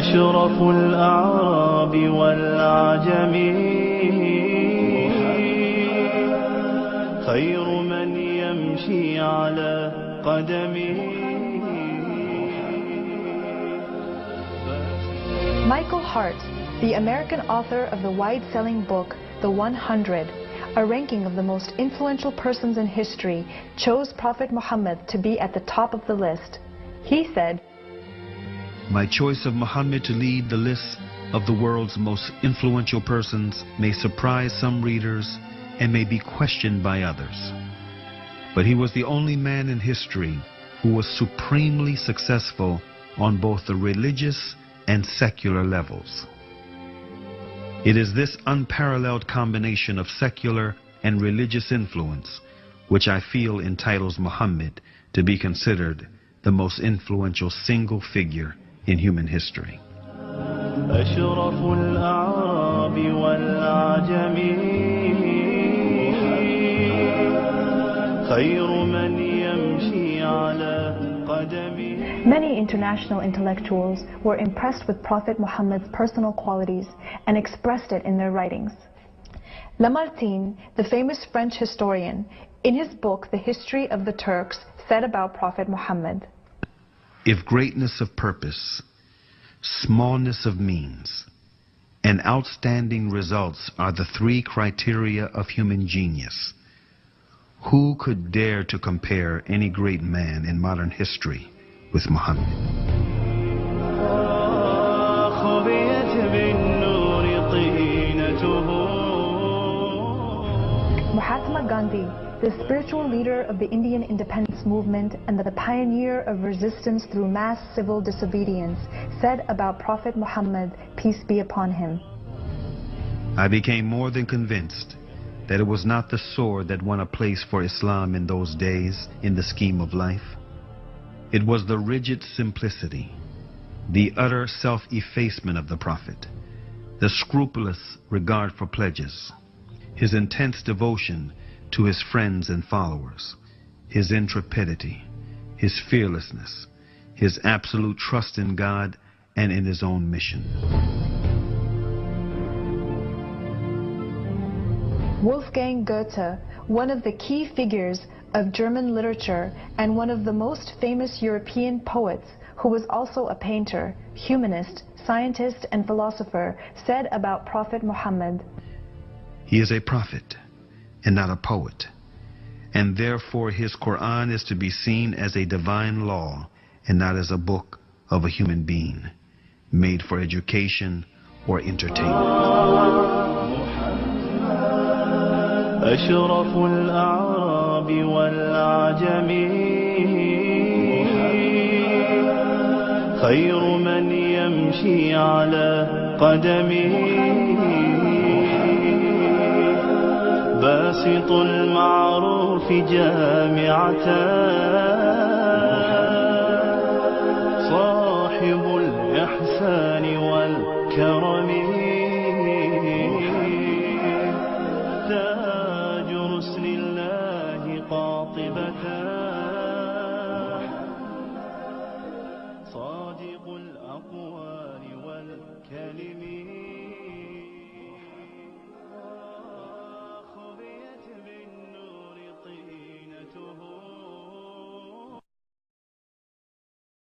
أشرف الأعراب والعجم خير من يمشي على قدمه. Michael Hart, the American author of the wide-selling book The 100, a ranking of the most influential persons in history, chose Prophet Muhammad to be at the top of the list. He said, "My choice of Muhammad to lead the list of the world's most influential persons may surprise some readers and may be questioned by others. But he was the only man in history who was supremely successful on both the religious and secular levels. It is this unparalleled combination of secular and religious influence which I feel entitles Muhammad to be considered the most influential single figure in human history." أشرف الأعراب والعجم خير من يمشي على قدمه. Many international intellectuals were impressed with Prophet Muhammad's personal qualities and expressed it in their writings. Lamartine, the famous French historian, in his book The History of the Turks, said about Prophet Muhammad, "If greatness of purpose, smallness of means, and outstanding results are the three criteria of human genius, who could dare to compare any great man in modern history with Muhammad?" Mahatma Gandhi, the spiritual leader of the Indian independence movement and the pioneer of resistance through mass civil disobedience, said about Prophet Muhammad, peace be upon him, "I became more than convinced that it was not the sword that won a place for Islam in those days in the scheme of life. It was the rigid simplicity, the utter self-effacement of the Prophet, the scrupulous regard for pledges, his intense devotion to his friends and followers, his intrepidity, his fearlessness, his absolute trust in God and in his own mission." Wolfgang Goethe, one of the key figures of German literature and one of the most famous European poets, who was also a painter, humanist, scientist, and philosopher, said about Prophet Muhammad, "He is a prophet and not a poet, and therefore his Quran is to be seen as a divine law and not as a book of a human being, made for education or entertainment." أشرف الأعراب والعجم خير من يمشي على قدمه باسط المعروف جامعة صاحب الإحسان والكرم تاج رسل الله قاطبة صادق الأقوال والكلم